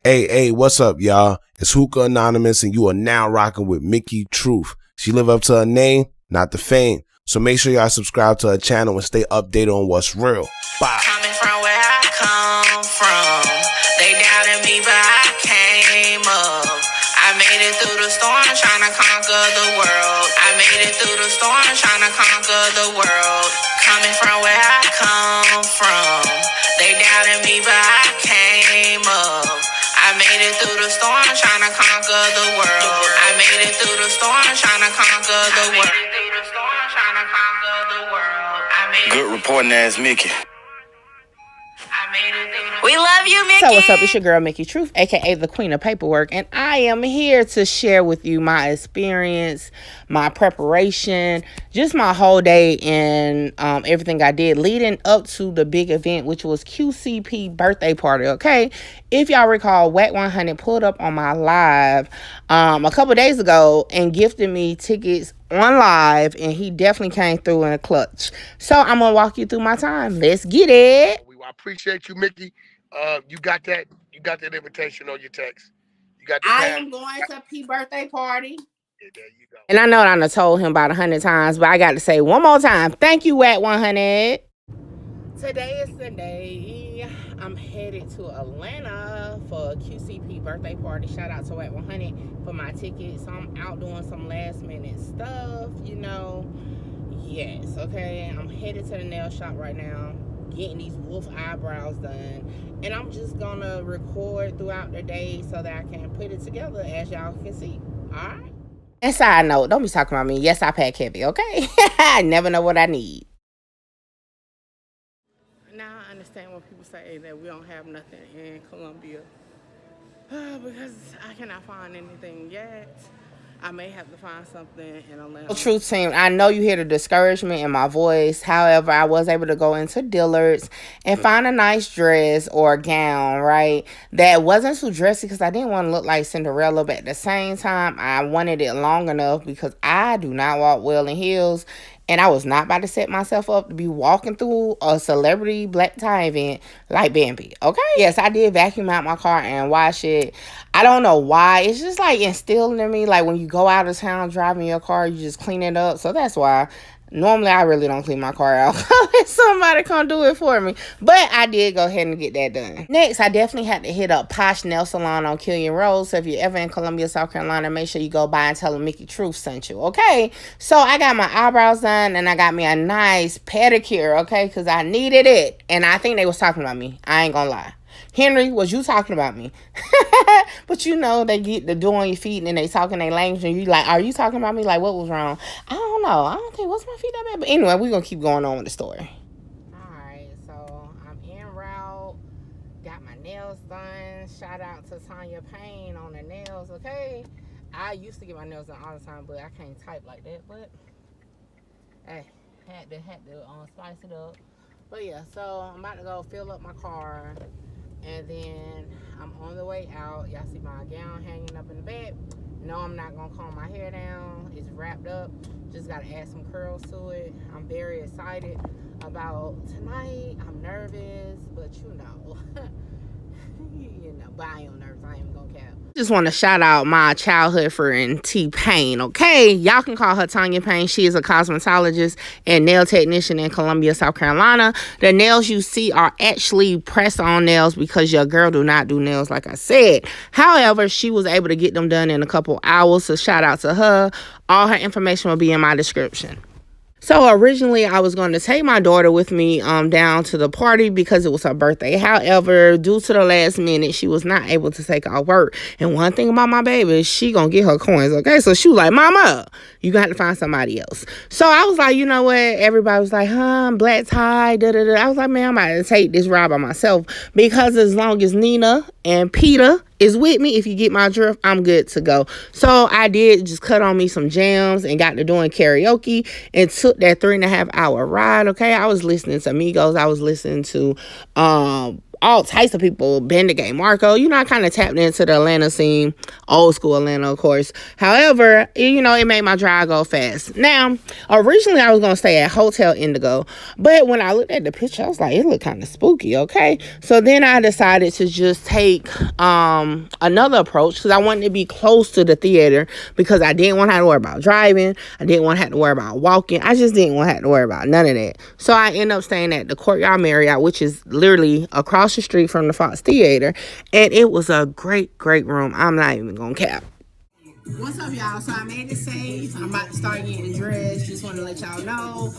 Hey, what's up, y'all? It's Hookah Anonymous, and you are now rocking with Mickey Truth. She live up to her name, not the fame. So make sure y'all subscribe to her channel and stay updated on what's real. Bye. Coming from where I come from, they doubted me, but I came up. I made it through the storm, trying to conquer the world. I made it through the storm, trying to conquer the world. Coming from where I come from, they doubted me, but I came up. I made it through the storm, trying to conquer the world. I made it through the storm, trying to conquer the world. Good reporting ass Mickey. We love you, Mickey. So what's up? It's your girl, Mickey Truth, aka the Queen of Paperwork, and I am here to share with you my experience, my preparation, just my whole day, and everything I did leading up to the big event, which was QCP birthday party. Okay, if y'all recall, Wack 100 pulled up on my live a couple days ago and gifted me tickets on live, and he definitely came through in a clutch. So I'm gonna walk you through my time. Let's get it. I appreciate you, Mickey. You got that invitation on your text. You got the I pass. am going to P birthday party. Yeah, there you go. And I know I done told him about 100 times, but I got to say one more time. Thank you, Wack 100. Today is the day. I'm headed to Atlanta for a QCP birthday party. Shout out to Wack 100 for my tickets. So I'm out doing some last minute stuff, you know. Yes, okay. I'm headed to the nail shop right now, getting these wolf eyebrows done, and I'm just gonna record throughout the day so that I can put it together as y'all can see. All right. And side note, don't be talking about me. Yes, I pack heavy, okay? I never know what I need. Now I understand when people say that we don't have nothing in Columbia because I cannot find anything yet. I may have to find something in Atlanta. Truth team, I know you hear the discouragement in my voice. However, I was able to go into Dillard's and find a nice dress or a gown, right? That wasn't too dressy because I didn't want to look like Cinderella, but at the same time, I wanted it long enough because I do not walk well in heels. And I was not about to set myself up to be walking through a celebrity black tie event like Bambi, okay? Yes, I did vacuum out my car and wash it. I don't know why. It's just like instilled in me. Like when you go out of town driving your car, you just clean it up. So that's why. Normally, I really don't clean my car out. Somebody come do it for me. But I did go ahead and get that done. Next, I definitely had to hit up Posh Nail Salon on Killian Road. So if you're ever in Columbia, South Carolina, make sure you go by and tell them Mickey Truth sent you, okay? So I got my eyebrows done, and I got me a nice pedicure, okay? Because I needed it. And I think they was talking about me. I ain't gonna lie. Henry, was you talking about me? But you know, they get the door on your feet and they talking their language and you like, are you talking about me? Like, what was wrong? I don't know. I don't think, what's my feet that bad? But anyway, we're going to keep going on with the story. Alright, so I'm en route. Got my nails done. Shout out to Tanya Payne on the nails, okay? I used to get my nails done all the time, but I can't type like that. But, hey, had to spice it up. But yeah, so I'm about to go fill up my car. And then I'm on the way out. Y'all see my gown hanging up in the back. No, I'm not going to comb my hair down. It's wrapped up. Just got to add some curls to it. I'm very excited about tonight. I'm nervous, but you know. But I ain't nervous. I ain't even going to cap. Just want to shout out my childhood friend, T-Pain, okay? Y'all can call her Tanya Payne. She is a cosmetologist and nail technician in Columbia, South Carolina. The nails you see are actually press-on nails because your girl do not do nails, like I said. However, she was able to get them done in a couple hours, so shout out to her. All her information will be in my description. So originally, I was going to take my daughter with me down to the party because it was her birthday. However, due to the last minute, she was not able to take off work. And one thing about my baby, she going to get her coins, okay? So she was like, Mama, you got to find somebody else. So I was like, you know what? Everybody was like, black tie, da-da-da. I was like, man, I'm about to take this ride by myself because as long as Nina and Peter is with me, if you get my drift, I'm good to go. So I did just cut on me some jams and got to doing karaoke and took that 3.5 hour ride, okay? I was listening to Migos. I was listening to all types of people. Bendigay, Marco. I kind of tapped into the Atlanta scene, old school Atlanta, of course. However, it made my drive go fast. Now, originally I was going to stay at Hotel Indigo, but when I looked at the picture, I was like, it looked kind of spooky, okay? So then I decided to just take another approach because I wanted to be close to the theater because I didn't want to have to worry about driving. I didn't want to have to worry about walking. I just didn't want to have to worry about none of that. So I ended up staying at the Courtyard Marriott, which is literally across the street from the Fox Theater. And it was a great, great room. I'm not even going to cap. What's up, y'all? So I made it safe. I'm about to start getting dressed. Just want to let y'all know.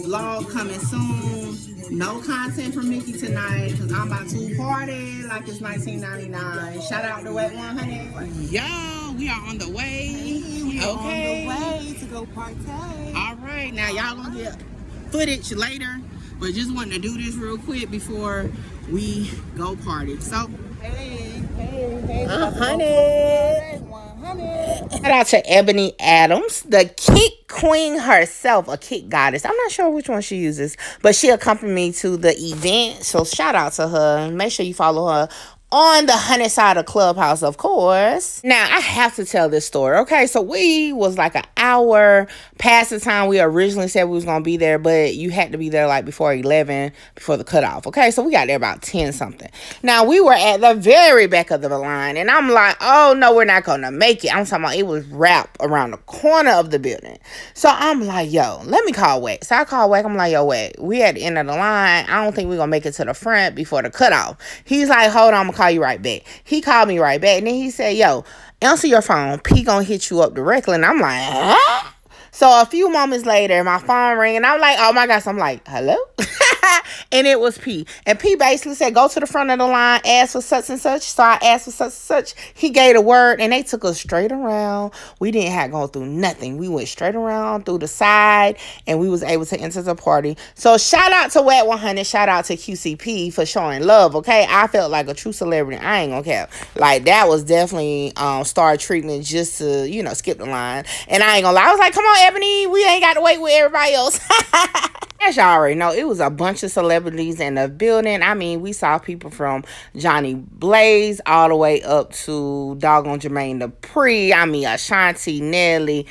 Vlog coming soon. No content from Mickey tonight because I'm about to party like it's 1999. Shout out to Wet 100. Y'all, we are on the way. Okay. On the way to go party. All right. Now, y'all going to get footage later. But just wanted to do this real quick before we go party. So, hey, 100. Shout out to Ebony Adams, the kick queen herself, a kick goddess. I'm not sure which one she uses, but she accompanied me to the event. So shout out to her. Make sure you follow her on the 100 side of Clubhouse, of course. Now, I have to tell this story, okay? So we was like an hour past the time we originally said we was going to be there, but you had to be there like before 11, before the cutoff, okay? So we got there about 10 something. Now, we were at the very back of the line, and I'm like, oh, no, we're not going to make it. I'm talking about it was wrapped around the corner of the building. So I'm like, yo, let me call Wack. So I call Wack. I'm like, yo, Wack, we at the end of the line. I don't think we're going to make it to the front before the cutoff. He's like, hold on, I'm going to call you right back. He called me right back, and then he said, yo, answer your phone. P gonna hit you up directly. And I'm like, huh? So a few moments later, my phone rang, and I'm like, oh my gosh. I'm like, hello? And it was P. And P basically said, go to the front of the line, ask for such and such. So I asked for such and such. He gave the word, and they took us straight around. We didn't have to go through nothing. We went straight around through the side, and we was able to enter the party. So shout out to Wet 100. Shout out to QCP for showing love, okay? I felt like a true celebrity. I ain't gonna care. Like, that was definitely star treatment just to, skip the line. And I ain't gonna lie. I was like, come on, Ebony. We ain't got to wait with everybody else. As y'all already know, it was a bunch of celebrities in the building. I mean, we saw people from Johnny Blaze all the way up to doggone Jermaine Dupri. I mean, Ashanti, Nelly,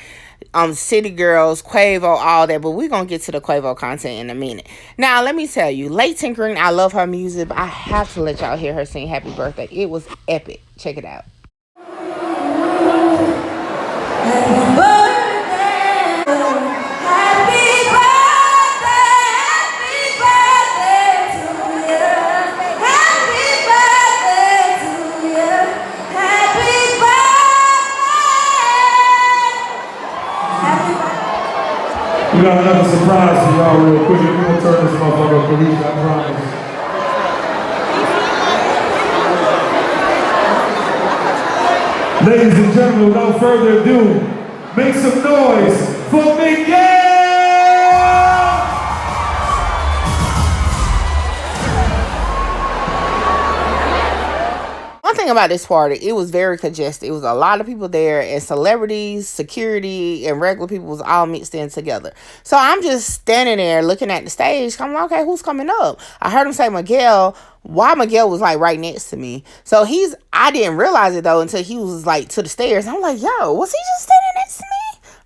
City Girls, Quavo, all that. But we're going to get to the Quavo content in a minute. Now, let me tell you, Leighton Green, I love her music, but I have to let y'all hear her sing Happy Birthday. It was epic. Check it out. Happy birthday. Happy birthday. We got another surprise for y'all real quick. We're gonna turn this motherfucker police, I promise. Ladies and gentlemen, without further ado, make some noise for Miguel! One thing about this party, it was very congested. It was a lot of people there, and celebrities, security, and regular people was all mixed in together. So I'm just standing there looking at the stage. I'm like, okay, who's coming up? I heard him say Miguel. Why Miguel was like right next to me. So I didn't realize it though until he was like to the stairs. I'm like, yo, was he just standing next to me?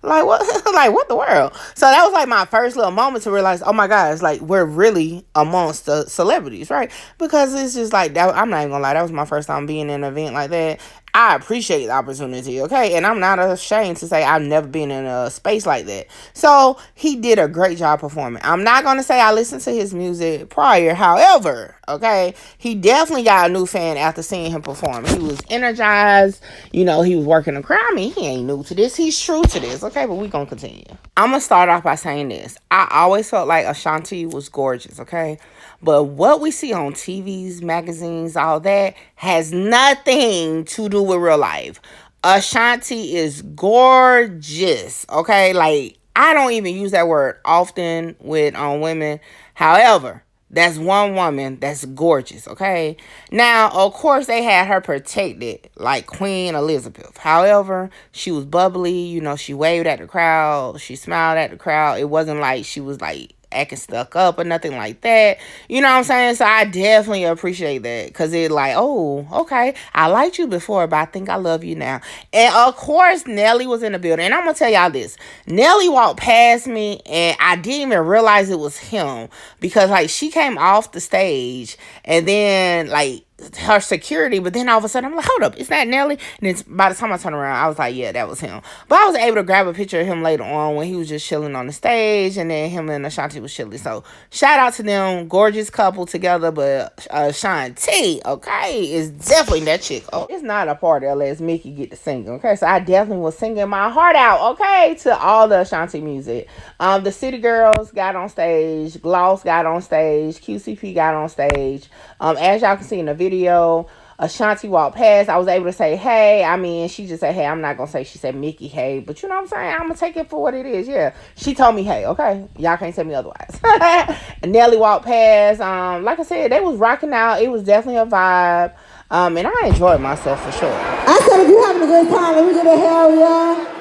Like what? Like what the world? So that was like my first little moment to realize, oh my gosh, like we're really amongst the celebrities, right? Because it's just like that. I'm not even gonna lie, that was my first time being in an event like that. I appreciate the opportunity, okay? And I'm not ashamed to say I've never been in a space like that. So he did a great job performing. I'm not going to say I listened to his music prior. However, okay, he definitely got a new fan after seeing him perform. He was energized. He was working the crowd. I mean, he ain't new to this. He's true to this, okay? But we're going to continue. I'm going to start off by saying this. I always felt like Ashanti was gorgeous, okay? But what we see on TVs, magazines, all that has nothing to do with real life. Ashanti is gorgeous, okay? Like, I don't even use that word often with women. However, that's one woman that's gorgeous, okay? Now, of course, they had her protected like Queen Elizabeth. However, she was bubbly. She waved at the crowd. She smiled at the crowd. It wasn't like she was like acting stuck up or nothing like that. You know what I'm saying? So I definitely appreciate that, because it like, oh, okay, I liked you before, but I think I love you now. And of course, Nelly was in the building. And I'm going to tell y'all this. Nelly walked past me, and I didn't even realize it was him, because like she came off the stage, and then like her security, but then all of a sudden I'm like, hold up, is that Nelly? And then by the time I turned around, I was like, yeah, that was him. But I was able to grab a picture of him later on when he was just chilling on the stage, and then him and Ashanti was chilling. So shout out to them, gorgeous couple together. But Ashanti, okay, is definitely that chick. Oh, it's not a party unless Mickey get to singing, okay? So I definitely was singing my heart out, okay, to all the Ashanti music. The City Girls got on stage, Gloss got on stage, QCP got on stage. As y'all can see in the video, Ashanti walked past. I was able to say, hey. I mean, she just said, hey. I'm not going to say she said Mickey, hey. But you know what I'm saying? I'm going to take it for what it is. Yeah. She told me, hey, okay? Y'all can't tell me otherwise. And Nelly walked past. Like I said, they was rocking out. It was definitely a vibe. And I enjoyed myself for sure. I said, if you having a good time, let me get a hell yeah.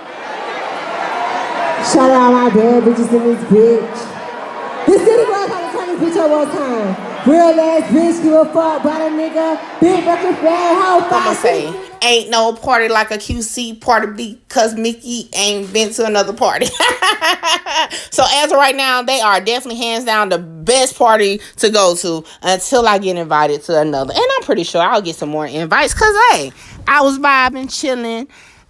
Shout out my bad bitches in this bitch. The City Girls on the turn this bitch up one time. Real ass bitch, give a fuck about a nigga. Big record bad hoe. I'ma say, ain't no party like a QC party, because Mickey ain't been to another party. So as of right now, they are definitely hands down the best party to go to until I get invited to another. And I'm pretty sure I'll get some more invites, because hey, I was vibing, chilling,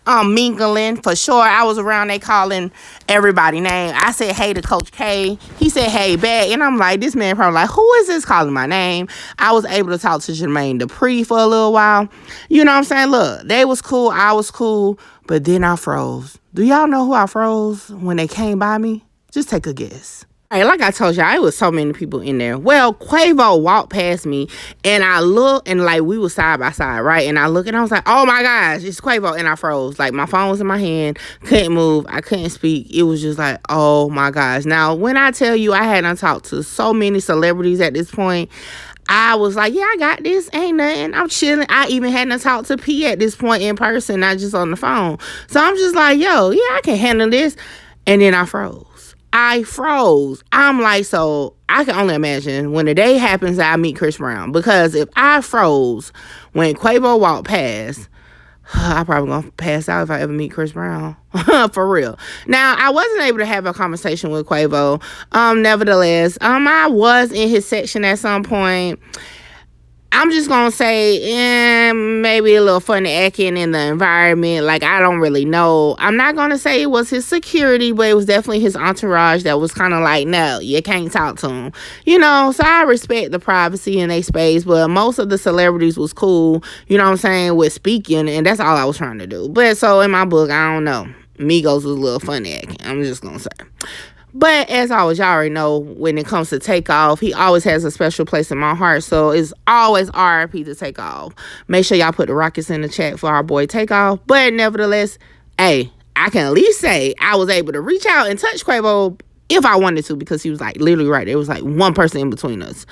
mingling for sure. I was around, they calling everybody name. I said hey to Coach K. He said hey back, and I'm like, this man probably like, who is this calling my name? I was able to talk to Jermaine Dupri for a little while. You know what I'm saying? Look, they was cool, I was cool, but then I froze. Do y'all know who I froze when they came by me? Just take a guess. Hey, like I told y'all, it was so many people in there. Well, Quavo walked past me, and I looked, and like we were side by side, right? And I looked, and I was like, oh my gosh, it's Quavo, and I froze. Like my phone was in my hand, couldn't move, I couldn't speak. It was just like, oh my gosh. Now, when I tell you I hadn't talked to so many celebrities at this point, I was like, yeah, I got this, ain't nothing, I'm chilling. I even hadn't talked to P at this point in person, not just on the phone. So I'm just like, yo, yeah, I can handle this. And then I froze. I'm like, so I can only imagine when the day happens that I meet Chris Brown. Because if I froze when Quavo walked past, I probably gonna pass out if I ever meet Chris Brown. For real. Now, I wasn't able to have a conversation with Quavo. Nevertheless, I was in his section at some point. I'm just going to say, maybe a little funny acting in the environment. Like, I don't really know. I'm not going to say it was his security, but it was definitely his entourage that was kind of like, no, you can't talk to him. You know, so I respect the privacy in their space, but most of the celebrities was cool, you know what I'm saying, with speaking, and that's all I was trying to do. But so in my book, I don't know. Migos was a little funny acting. I'm just going to say. But as always, y'all already know when it comes to Takeoff, he always has a special place in my heart. So it's always RIP to Takeoff. Make sure y'all put the rockets in the chat for our boy Takeoff. But nevertheless, hey, I can at least say I was able to reach out and touch Quavo if I wanted to, because he was like literally right. There was like one person in between us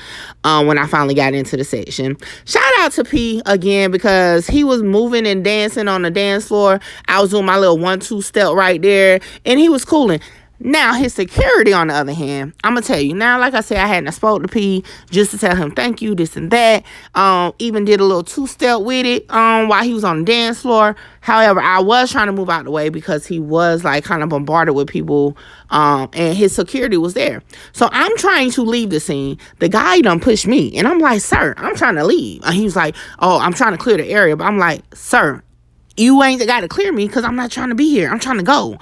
when I finally got into the section. Shout out to P again, because he was moving and dancing on the dance floor. I was doing my little 1-2 step right there, and he was cooling. Now, his security, on the other hand, I'm going to tell you. Now, like I said, I hadn't spoke to P just to tell him thank you, this and that. Even did a little 2-step with it while he was on the dance floor. However, I was trying to move out the way because he was like kind of bombarded with people, and his security was there. So I'm trying to leave the scene. The guy done pushed me, and I'm like, sir, I'm trying to leave. And he was like, oh, I'm trying to clear the area. But I'm like, sir, you ain't got to clear me because I'm not trying to be here. I'm trying to go.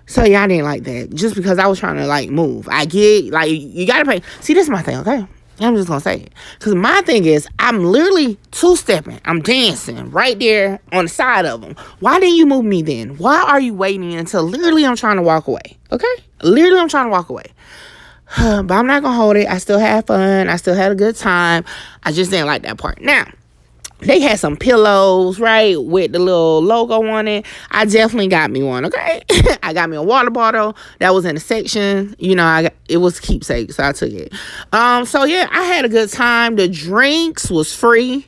So, yeah, I didn't like that. Just because I was trying to, like, move. I get, like, you got to pay. See, this is my thing, okay? I'm just going to say it. Because my thing is, I'm literally 2-stepping. I'm dancing right there on the side of them. Why didn't you move me then? Why are you waiting until literally I'm trying to walk away? Okay? Literally, I'm trying to walk away. But I'm not going to hold it. I still had fun. I still had a good time. I just didn't like that part. Now, they had some pillows, right, with the little logo on it. I definitely got me one, okay? I got me a water bottle that was in the section. You know, it was keepsake, so I took it. So, yeah, I had a good time. The drinks was free.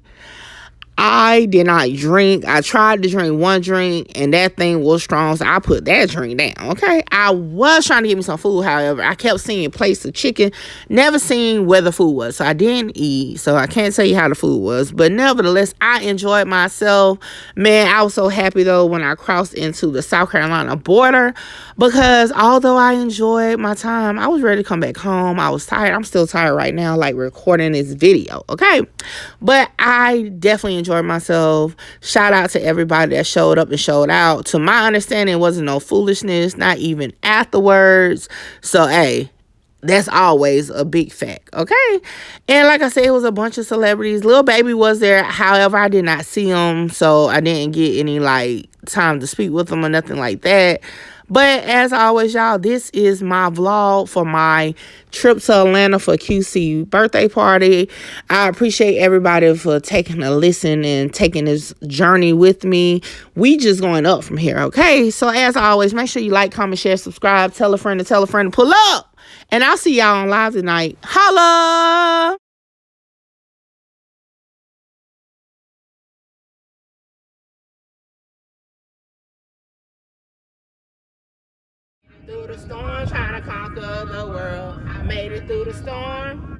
I did not drink. I tried to drink one drink and that thing was strong, so I put that drink down, okay? I was trying to get me some food, however. I kept seeing plates of chicken, never seen where the food was, so I didn't eat, so I can't tell you how the food was, but nevertheless, I enjoyed myself. Man, I was so happy, though, when I crossed into the South Carolina border, because although I enjoyed my time, I was ready to come back home. I was tired. I'm still tired right now, like recording this video, okay? But I definitely enjoyed myself. Shout out to everybody that showed up and showed out. To my understanding, it wasn't no foolishness, not even afterwards. So, hey, that's always a big fact, okay? And like I said, it was a bunch of celebrities. Lil Baby was there. However, I did not see him, so I didn't get any, like, time to speak with him or nothing like that. But as always, y'all, this is my vlog for my trip to Atlanta for QC birthday party. I appreciate everybody for taking a listen and taking this journey with me. We just going up from here, okay? So as always, make sure you like, comment, share, subscribe, tell a friend to pull up. And I'll see y'all on live tonight. Holla! Through the storm, trying to conquer the world. I made it through the storm.